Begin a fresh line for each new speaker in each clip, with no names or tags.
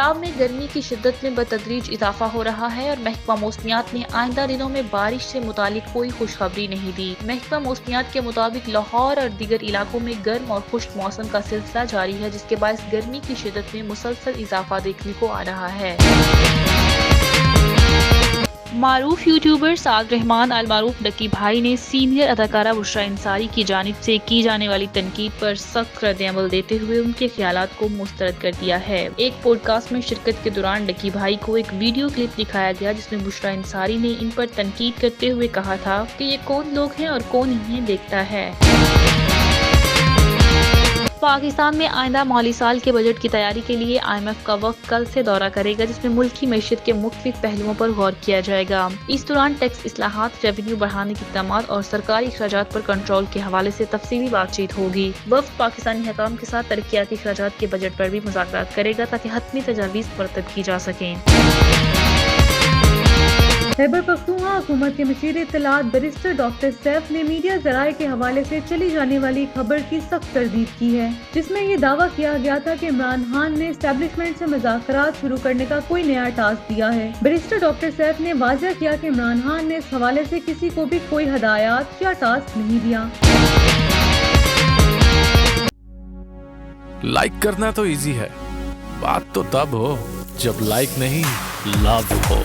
पंजाब में गर्मी की शिद्दत में बतदरीज इजाफा हो रहा है और महकमा मौसमियात ने आइंदा दिनों में बारिश से मुतालिक कोई खुशखबरी नहीं दी। महकमा मौसमियात के मुताबिक लाहौर और दीगर इलाकों में गर्म और खुश्क मौसम का सिलसिला जारी है, जिसके बायस गर्मी की शिद्दत में मुसलसल इजाफा देखने को आ रहा है। मारूफ यूट्यूबर साद रहमान अल मारूफ डकी भाई ने सीनियर अदाकारा बुशरा अंसारी की जानिब से की जाने वाली तनकीद पर सख्त रद्द-ए-अमल देते हुए उनके ख्यालात को मुस्तरद कर दिया है। एक पॉडकास्ट में शिरकत के दौरान डकी भाई को एक वीडियो क्लिप दिखाया गया जिसमें बुशरा अंसारी ने इन पर तनकीद करते हुए कहा था कि ये कौन लोग हैं और कौन इन्हें देखता है। पाकिस्तान में आइंदा माली साल के बजट की तैयारी के लिए IMF का वक्त कल से दौरा करेगा, जिसमें मुल्की मईशत के मुख्तलिफ पहलुओं पर गौर किया जाएगा। इस दौरान टैक्स इस्लाहात, रेवेन्यू बढ़ाने के इक़दामात और सरकारी अखराजात पर कंट्रोल के हवाले से तफसीली बातचीत होगी। वफ़द पाकिस्तानी हुकाम के साथ तरक्याती अखराजात के बजट पर भी मुज़ाकरात करेगा ताकि हतमी तजावीज़ मुरतब की जा सकें।
खैबर पख्तूनख्वा हुकूमत के मशीर इत्तलात बैरिस्टर डॉक्टर सैफ ने मीडिया ज़राए के हवाले से चली जाने वाली खबर की सख्त तरदीद की है, जिसमें ये दावा किया गया था कि इमरान खान ने एस्टेब्लिशमेंट से मुज़ाकरात शुरू करने का कोई नया टास्क दिया है। बैरिस्टर डॉक्टर सैफ ने वाज़ेह किया कि इमरान खान ने इस हवाले से किसी को भी कोई हदायत या टास्क नहीं दिया।
लाइक करना तो इजी है, बात तो तब हो जब लाइक नहीं लव हो।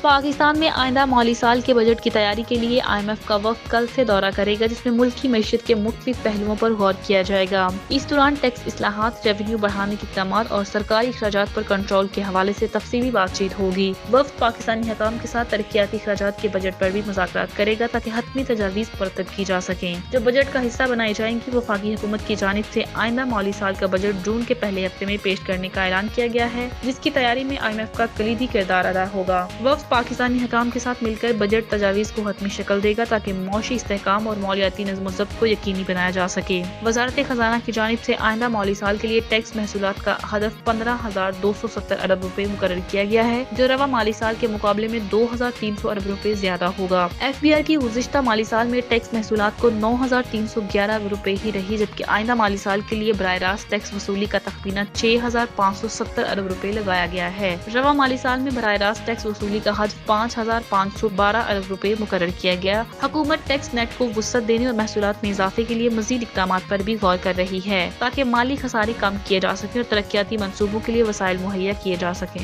पाकिस्तान में आइंदा माली साल के बजट की तैयारी के लिए IMF का वक्त कल से दौरा करेगा, जिसमें मुल्की मईशत के मुख्तलिफ पहलुओं पर गौर किया जाएगा। इस दौरान टैक्स इस्लाहात, रेवेन्यू बढ़ाने के इक़दामात और सरकारी अखराजात पर कंट्रोल के हवाले से तफसीली बातचीत होगी। वफ़द पाकिस्तानी हुकाम के साथ तरक्याती अखराजात के बजट पर भी मुज़ाकरात करेगा ताकि हतमी तजावीज़ मुरतब की जा सकें। जो बजट का हिस्सा बनाई जाएंगी वफाकी हुकूमत की जानिब से आइंदा माली साल का बजट जून के पहले हफ्ते में पेश करने का ऐलान किया गया है, जिसकी तैयारी में IMF का कलीदी किरदार अदा होगा। वफ़द पाकिस्तानी हुकाम के साथ मिलकर बजट तजावीज़ को हतमी शक्ल देगा ताकि मौशी इस्तेहकाम और मौलियाती नज़्म-ओ-ज़ब्त को यकीनी बनाया जा सके। वज़ारत खजाना की जानिब से आइंदा माली साल के लिए टैक्स महसूलात का हदफ 15,270 अरब रुपए मुकर्रर किया गया है, जो रवा माली साल के मुकाबले में 2,300 अरब रुपए ज्यादा होगा। FBR की गुज़िश्ता माली साल में टैक्स महसूलात को 9,311 अरब रुपए ही रही, जबकि आइंदा माली साल के लिए बराह रास्त टैक्स वसूली का तखमीना 6,570 अरब रुपए लगाया गया है। रवा माली साल में बराह रास्त टैक्स वसूली का हदफ 5,512 अरब रुपए मुकर्रर किया गया। हुकूमत टैक्स नेट को वुसअत देने और महसूलात में इजाफे के लिए मजीद इक़दामात पर भी गौर कर रही है ताकि माली खसारे कम किए जा सके और तरक्याती मंसूबों के लिए वसाइल मुहैया किए जा सकें।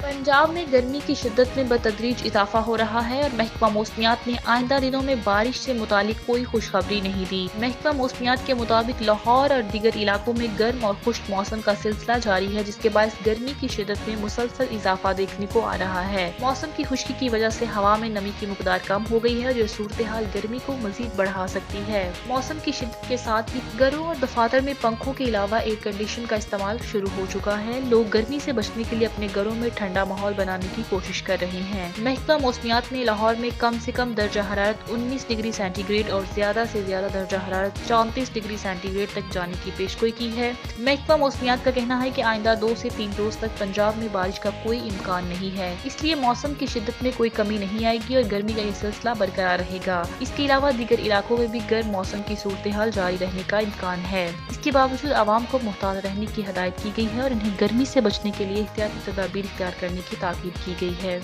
पंजाब में गर्मी की शिद्दत में बतदरीज इजाफा हो रहा है और महकमा मौसमियात ने आइंदा दिनों में बारिश से मुतालिक कोई खुशखबरी नहीं दी। महकमा मौसमियात के मुताबिक लाहौर और दीगर इलाकों में गर्म और खुश्क मौसम का सिलसिला जारी है, जिसके बायस गर्मी की शिद्दत में मुसलसल इजाफा देखने को आ रहा है। मौसम की खुश्की की वजह से हवा में नमी की मिक़दार कम हो गई है, जो सूरत हाल गर्मी को मजीद बढ़ा सकती है। मौसम की शिद्दत के साथ ही घरों और दफातर में पंखों के अलावा एयर कंडीशन का इस्तेमाल शुरू हो चुका है। लोग गर्मी से बचने के लिए अपने घरों में ठंडा माहौल बनाने की कोशिश कर रहे हैं। महकमा मौसमियात ने लाहौर में कम से कम दर्जा हरारत 19 डिग्री सेंटीग्रेड और ज्यादा से ज्यादा दर्जा हरारत 34 डिग्री सेंटीग्रेड तक जाने की पेशगोई की है। महकमा मौसमियात का कहना है कि आइंदा 2 से 3 रोज तक पंजाब में बारिश का कोई इम्कान नहीं है, इसलिए मौसम की शिद्दत में कोई कमी नहीं आएगी और गर्मी का ये सिलसिला बरकरार रहेगा। इसके अलावा दीगर इलाकों में भी गर्म मौसम की सूरत हाल जारी रहने का इम्कान है। इसके बावजूद आवाम को मुहतात रहने की हिदायत की गई है और इन्हें गर्मी से बचने के लिए एहतियाती तदाबीर इख्तियार करने की ताकीद की गई है।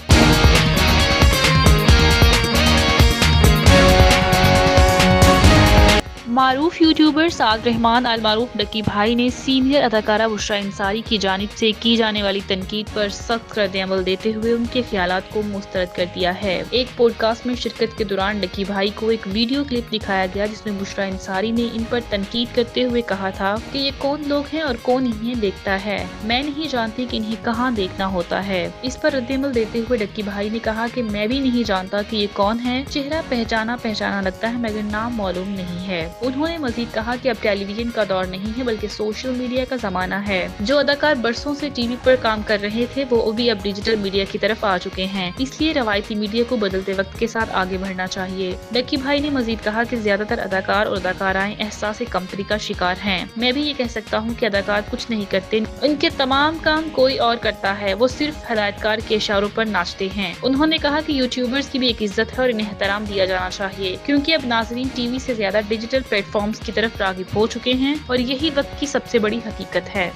معروف یوٹیوبر سعد رحمان المعروف ڈکی بھائی نے سینئر اداکارہ بشریٰ انصاری کی جانب سے کی جانے والی تنقید پر سخت رد عمل دیتے ہوئے ان کے خیالات کو مسترد کر دیا ہے۔ ایک پوڈ کاسٹ میں شرکت کے دوران ڈکی بھائی کو ایک ویڈیو کلپ دکھایا گیا جس میں بشریٰ انصاری نے ان پر تنقید کرتے ہوئے کہا تھا کہ یہ کون لوگ ہیں اور کون انہیں دیکھتا ہے، میں نہیں جانتی کہ انہیں کہاں دیکھنا ہوتا ہے۔ اس پر رد عمل دیتے ہوئے ڈکی بھائی نے کہا کہ میں بھی نہیں جانتا کہ یہ کون ہے، چہرہ پہچانا لگتا ہے مگر نام معلوم نہیں ہے۔ انہوں نے مزید کہا کہ اب ٹیلی ویژن کا دور نہیں ہے بلکہ سوشل میڈیا کا زمانہ ہے۔ جو اداکار برسوں سے ٹی وی پر کام کر رہے تھے وہ بھی اب ڈیجیٹل میڈیا کی طرف آ چکے ہیں، اس لیے روایتی میڈیا کو بدلتے وقت کے ساتھ آگے بڑھنا چاہیے۔ ڈکی بھائی نے مزید کہا کہ زیادہ تر اداکار اور اداکارائیں احساس کمتری کا شکار ہیں۔ میں بھی یہ کہہ سکتا ہوں کہ اداکار کچھ نہیں کرتے، ان کے تمام کام کوئی اور کرتا ہے، وہ صرف ہدایتکار کے اشاروں پر ناچتے ہیں۔ انہوں نے کہا کہ یوٹیوبرز کی بھی ایک عزت ہے اور انہیں احترام دیا جانا چاہیے، کیونکہ اب ناظرین ٹی وی سے زیادہ ڈیجیٹل پلیٹ فارمز کی طرف راغب ہو چکے ہیں اور یہی وقت کی سب سے بڑی حقیقت ہے۔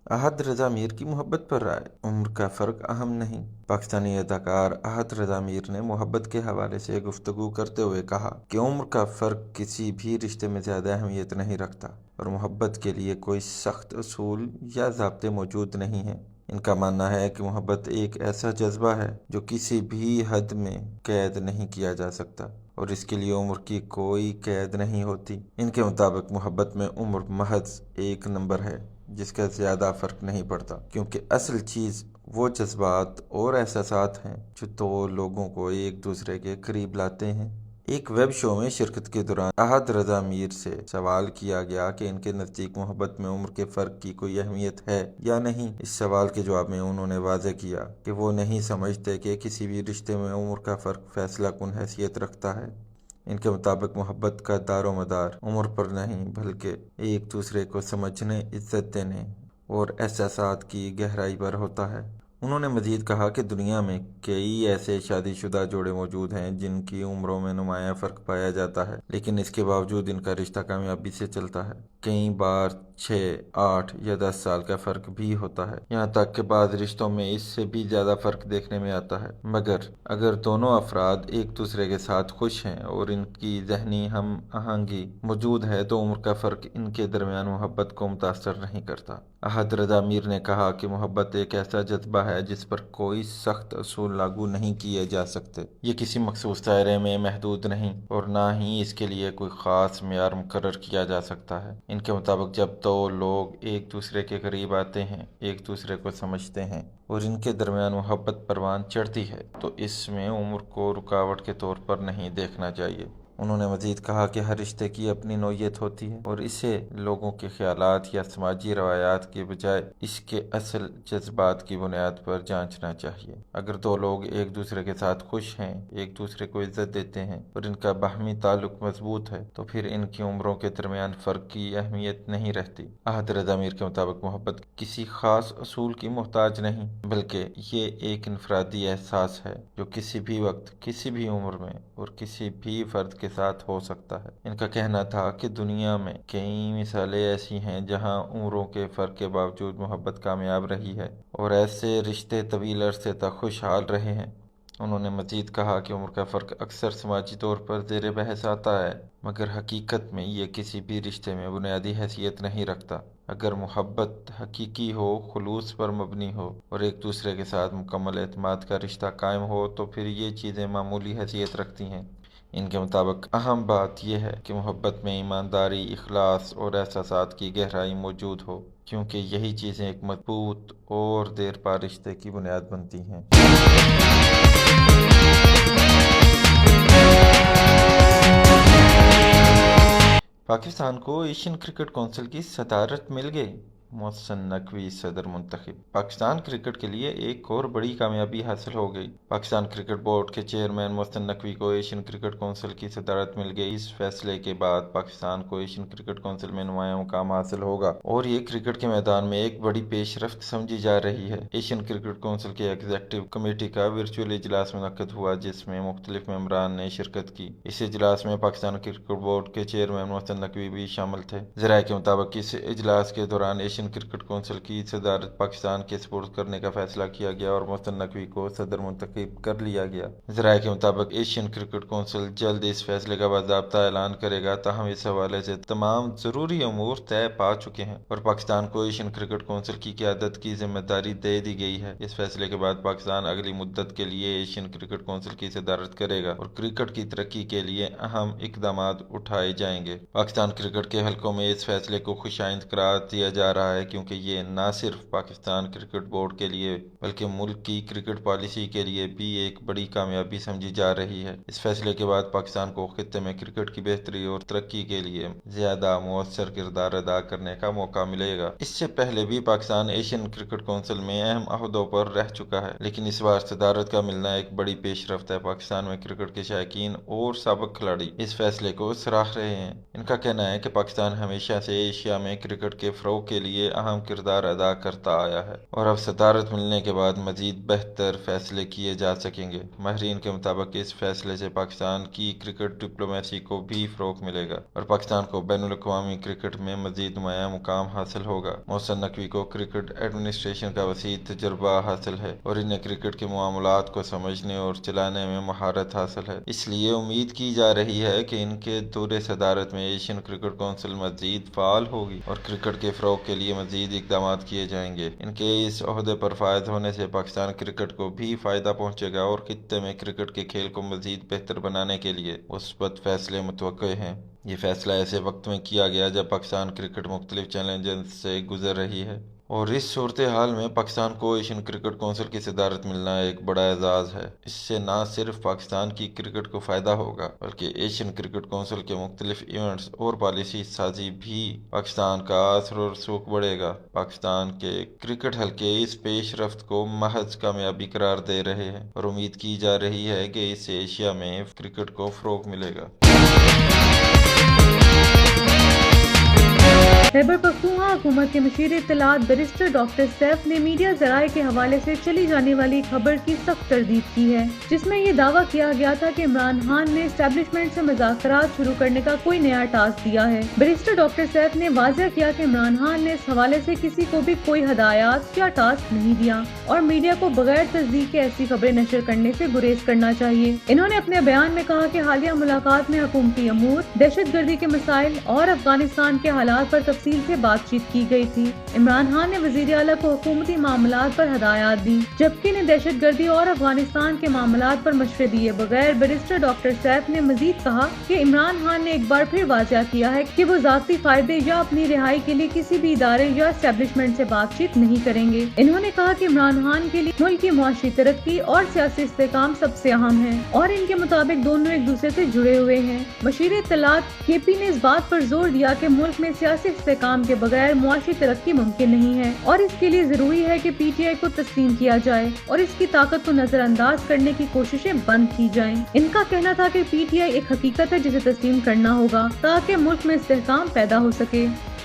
احد رضا میر کی محبت پر رائے، عمر کا فرق اہم نہیں۔ پاکستانی اداکار احد رضا میر نے محبت کے حوالے سے گفتگو کرتے ہوئے کہا کہ عمر کا فرق کسی بھی رشتے میں زیادہ اہمیت نہیں رکھتا اور محبت کے لیے کوئی سخت اصول یا ضابطے موجود نہیں ہیں۔ ان کا ماننا ہے کہ محبت ایک ایسا جذبہ ہے جو کسی بھی حد میں قید نہیں کیا جا سکتا اور اس کے لیے عمر کی کوئی قید نہیں ہوتی۔ ان کے مطابق محبت میں عمر محض ایک نمبر ہے جس کا زیادہ فرق نہیں پڑتا، کیونکہ اصل چیز وہ جذبات اور احساسات ہیں جو دو لوگوں کو ایک دوسرے کے قریب لاتے ہیں۔ ایک ویب شو میں شرکت کے دوران احد رضا میر سے سوال کیا گیا کہ ان کے نزدیک محبت میں عمر کے فرق کی کوئی اہمیت ہے یا نہیں۔ اس سوال کے جواب میں انہوں نے واضح کیا کہ وہ نہیں سمجھتے کہ کسی بھی رشتے میں عمر کا فرق فیصلہ کن حیثیت رکھتا ہے۔ ان کے مطابق محبت کا دار و مدار عمر پر نہیں بلکہ ایک دوسرے کو سمجھنے، عزت دینے اور احساسات کی گہرائی پر ہوتا ہے۔ انہوں نے مزید کہا کہ دنیا میں کئی ایسے شادی شدہ جوڑے موجود ہیں جن کی عمروں میں نمایاں فرق پایا جاتا ہے، لیکن اس کے باوجود ان کا رشتہ کامیابی سے چلتا ہے۔ کئی بار 6، 8 یا 10 سال کا فرق بھی ہوتا ہے، یہاں تک کہ بعض رشتوں میں اس سے بھی زیادہ فرق دیکھنے میں آتا ہے۔ مگر اگر دونوں افراد ایک دوسرے کے ساتھ خوش ہیں اور ان کی ذہنی ہم آہنگی موجود ہے تو عمر کا فرق ان کے درمیان محبت کو متاثر نہیں کرتا۔ احد رضا میر نے کہا کہ محبت ایک ایسا جذبہ ہے جس پر کوئی سخت اصول لاگو نہیں کیے جا سکتے۔ یہ کسی مخصوص دائرے میں محدود نہیں اور نہ ہی اس کے لیے کوئی خاص معیار مقرر کیا جا سکتا ہے۔ ان کے مطابق جب دو لوگ ایک دوسرے کے قریب آتے ہیں، ایک دوسرے کو سمجھتے ہیں اور ان کے درمیان محبت پروان چڑھتی ہے تو اس میں عمر کو رکاوٹ کے طور پر نہیں دیکھنا چاہیے۔ انہوں نے مزید کہا کہ ہر رشتے کی اپنی نوعیت ہوتی ہے اور اسے لوگوں کے خیالات یا سماجی روایات کے بجائے اس کے اصل جذبات کی بنیاد پر جانچنا چاہیے۔ اگر دو لوگ ایک دوسرے کے ساتھ خوش ہیں، ایک دوسرے کو عزت دیتے ہیں اور ان کا باہمی تعلق مضبوط ہے تو پھر ان کی عمروں کے درمیان فرق کی اہمیت نہیں رہتی۔ احد رضا میر کے مطابق محبت کسی خاص اصول کی محتاج نہیں بلکہ یہ ایک انفرادی احساس ہے جو کسی بھی وقت، کسی بھی عمر میں اور کسی بھی فرد کے ساتھ ہو سکتا ہے۔ ان کا کہنا تھا کہ دنیا میں کئی مثالیں ایسی ہیں جہاں عمروں کے فرق کے باوجود محبت کامیاب رہی ہے اور ایسے رشتے طویل عرصے تک خوشحال رہے ہیں۔ انہوں نے مزید کہا کہ عمر کا فرق اکثر سماجی طور پر زیر بحث آتا ہے مگر حقیقت میں یہ کسی بھی رشتے میں بنیادی حیثیت نہیں رکھتا۔ اگر محبت حقیقی ہو، خلوص پر مبنی ہو اور ایک دوسرے کے ساتھ مکمل اعتماد کا رشتہ قائم ہو تو پھر یہ چیزیں معمولی حیثیت رکھتی ہیں۔ ان کے مطابق اہم بات یہ ہے کہ محبت میں ایمانداری، اخلاص اور احساسات کی گہرائی موجود ہو، کیونکہ یہی چیزیں ایک مضبوط اور دیر پا رشتے کی بنیاد بنتی ہیں۔ پاکستان کو ایشین کرکٹ کونسل کی صدارت مل گئی، محسن نقوی صدر منتخب۔ پاکستان کرکٹ کے لیے ایک اور بڑی کامیابی حاصل ہو گئی۔ پاکستان کرکٹ بورڈ کے چیئرمین محسن نقوی کو ایشین کرکٹ کونسل کی صدارت مل گئی۔ اس فیصلے کے بعد پاکستان کو ایشین کرکٹ کونسل میں نمایاں مقام حاصل ہوگا اور یہ کرکٹ کے میدان میں ایک بڑی پیش رفت سمجھی جا رہی ہے۔ ایشین کرکٹ کونسل کے ایگزیکٹو کمیٹی کا ورچوئل اجلاس منعقد ہوا جس میں مختلف ممبران نے شرکت کی۔ اس اجلاس میں پاکستان کرکٹ بورڈ کے چیئرمین محسن نقوی بھی شامل تھے۔ ذرائع کے مطابق اس اجلاس کے دوران ایشین एशियन क्रिकेट कौंसिल की सदारत पाकिस्तान के सुपुर्द करने का फैसला किया गया और मोहसिन नकवी को सदर मुंतखब कर लिया गया। ज़राए के मुताबिक एशियन क्रिकेट कौंसिल जल्द इस फैसले का बाज़ाब्ता ऐलान करेगा। ताहम इस हवाले से तमाम ज़रूरी अमूर तय पा चुके हैं और पाकिस्तान को एशियन क्रिकेट कौंसिल की क़यादत की जिम्मेदारी दे दी गई है। इस फैसले के बाद पाकिस्तान अगली मुद्दत के लिए एशियन क्रिकेट कौंसिल की सदारत करेगा और क्रिकेट की तरक्की के लिए अहम इकदाम उठाए जाएंगे। पाकिस्तान क्रिकेट के हलकों में इस फैसले को खुशाइंद करार दिया जा रहा है क्योंकि ये न सिर्फ पाकिस्तान क्रिकेट बोर्ड के लिए बल्कि मुल्क की क्रिकेट पॉलिसी के लिए भी एक बड़ी कामयाबी समझी जा रही है। इस फैसले के बाद पाकिस्तान को खित्ते में क्रिकेट की बेहतरी और तरक्की के लिए ज्यादा मुअस्सर किरदार अदा करने का मौका मिलेगा। इससे पहले भी पाकिस्तान एशियन क्रिकेट कौंसिल में अहम अहदों पर रह चुका है, लेकिन इस बार सदारत का मिलना एक बड़ी पेशरफ्त है। पाकिस्तान में क्रिकेट के शायकीन और साबिक खिलाड़ी इस फैसले को सराह रहे हैं। इनका कहना है कि पाकिस्तान हमेशा से एशिया में क्रिकेट के फ़रोग़ के लिए अहम किरदार अदा करता आया है और अब सदारत मिलने के बाद मजीद बेहतर फैसले किए जा सकेंगे। माहिरीन के मुताबिक इस फैसले से पाकिस्तान की क्रिकेट डिप्लोमेसी को भी फ़रोग़ मिलेगा और पाकिस्तान को बैनुल-अक़वामी क्रिकेट में मजीद नुमायां मुकाम हासिल होगा। मोहसिन नकवी को क्रिकेट एडमिनिस्ट्रेशन का वसी तजुर्बा हासिल है और इन्हें क्रिकेट के मामलात को समझने और चलाने में महारत हासिल है। इसलिए उम्मीद की जा रही है कि इनके दौरे सदारत में एशियन क्रिकेट कौंसिल मजीद फाल होगी और क्रिकेट के फ़रोग़ के लिए मजीद इक़दाम किए जाएंगे। इनके इस ओहदे पर फायद होने से पाकिस्तान क्रिकेट को भी फ़ायदा पहुंचेगा और खित्ते में क्रिकेट के खेल को मजीद बेहतर बनाने के लिए मुस्बत फैसले मुतवक्के हैं। ये फैसला ऐसे वक्त में किया गया जब पाकिस्तान क्रिकेट मुख्तलिफ चैलेंजेस से गुजर रही है और इस सूरत हाल में पाकिस्तान को एशियन क्रिकेट कौंसिल की सदारत मिलना एक बड़ा एजाज़ है। इससे न सिर्फ पाकिस्तान की क्रिकेट को फ़ायदा होगा बल्कि एशियन क्रिकेट कौंसिल के मुख्तलिफ इवेंट्स और पॉलिसी साजी भी पाकिस्तान का असर और सूख बढ़ेगा। पाकिस्तान के क्रिकेट हल्के इस पेशरफ्त को महज कामयाबी करार दे रहे हैं और उम्मीद की जा रही है कि इससे एशिया में क्रिकेट को फ़रोग़ मिलेगा।
खैबर पख्तूनख्वा हुकूमत के मशीर इत्तलात बैरिस्टर डॉक्टर सैफ ने मीडिया ज़राए के हवाले से चली जाने वाली खबर की सख्त तरदीद की है, जिसमें ये दावा किया गया था कि इमरान खान ने एस्टेब्लिशमेंट से मुज़ाकरात शुरू करने का कोई नया टास्क दिया है। बैरिस्टर डॉक्टर सैफ ने वाज़ेह किया कि इमरान खान ने इस हवाले से किसी को भी कोई हदायत या टास्क नहीं दिया और मीडिया को बगैर तस्दीक के ऐसी खबरें नशर करने से गुरेज करना चाहिए। इन्होंने अपने बयान में कहा कि हालिया मुलाकात में हुकूमती अमूर, दहशतगर्दी के मसाइल और अफगानिस्तान के हालात पर तफसील से बातचीत की गई थी। इमरान खान ने वज़ीर आला को हुकूमती मामलात पर हदायत दी, जबकि इन्हें दहशतगर्दी और अफगानिस्तान के मामलात पर मशवरे दिए बगैर। बैरिस्टर डॉक्टर सैफ ने मजीद कहा कि इमरान खान ने एक बार फिर वाज़ेह किया है कि वो ज़ाती फायदे या अपनी रिहाई के लिए किसी भी इदारे या एस्टेब्लिशमेंट से बातचीत नहीं करेंगे। इन्होंने कहा कि इमरान खान के लिए मुल्क की मुआशी तरक्की और सियासी इस्तेहकाम सबसे अहम है और इनके मुताबिक दोनों एक दूसरे से जुड़े हुए हैं। मशीर इत्तलात केपी ने इस बात पर जोर दिया कि मुल्क में सियासी काम के बगैर मुआशी तरक्की मुमकिन नहीं है और इसके लिए जरूरी है कि पीटीआई को तस्लीम किया जाए और इसकी ताकत को नजरअंदाज करने की कोशिशें बंद की जाएं। इनका कहना था कि पीटीआई एक हकीकत है जिसे तस्लीम करना होगा ताकि मुल्क में इस्तेहकाम पैदा हो सके।